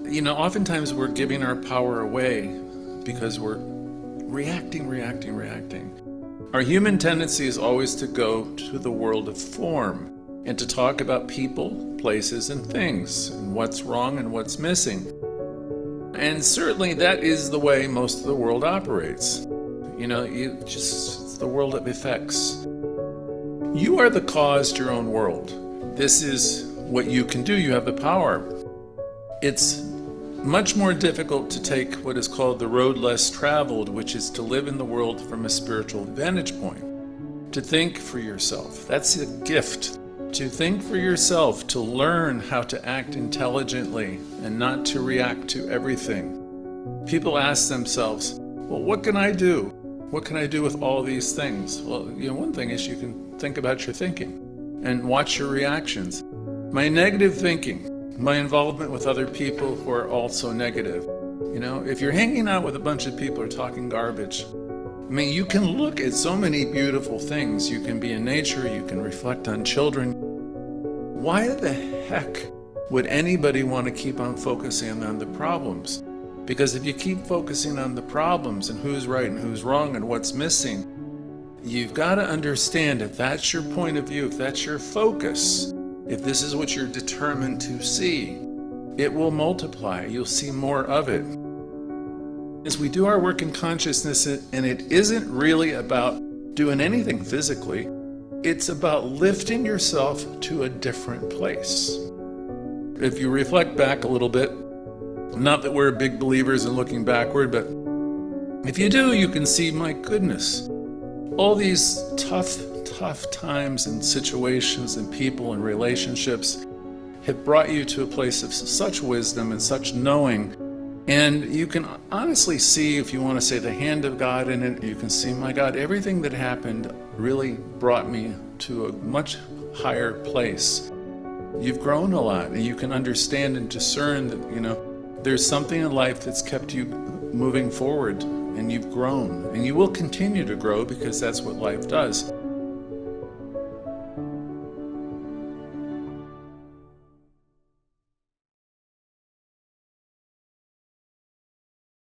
Oftentimes we're giving our power away because we're reacting. Our human tendency is always to go to the world of form and to talk about people, places, and things, and what's wrong and what's missing. And certainly that is the way most of the world operates. It's the world of effects. You are the cause to your own world. This is what you can do. You have the power. It's much more difficult to take what is called the road less traveled, which is to live in the world from a spiritual vantage point, to think for yourself. That's a gift. To think for yourself, to learn how to act intelligently and not to react to everything. People ask themselves, well, what can I do? What can I do with all these things? Well, one thing is you can think about your thinking and watch your reactions. My negative thinking, my involvement with other people who are also negative. If you're hanging out with a bunch of people who are talking garbage, you can look at so many beautiful things. You can be in nature, you can reflect on children. Why the heck would anybody want to keep on focusing on the problems? Because if you keep focusing on the problems and who's right and who's wrong and what's missing, you've got to understand if that's your point of view, if that's your focus, if this is what you're determined to see, it will multiply. You'll see more of it. As we do our work in consciousness, and it isn't really about doing anything physically, it's about lifting yourself to a different place. If you reflect back a little bit, not that we're big believers in looking backward, but if you do, you can see, my goodness, all these tough times and situations and people and relationships have brought you to a place of such wisdom and such knowing. And you can honestly see, if you want to say, the hand of God in it. You can see, my God, everything that happened really brought me to a much higher place. You've grown a lot, and you can understand and discern that, there's something in life that's kept you moving forward, and you've grown, and you will continue to grow because that's what life does.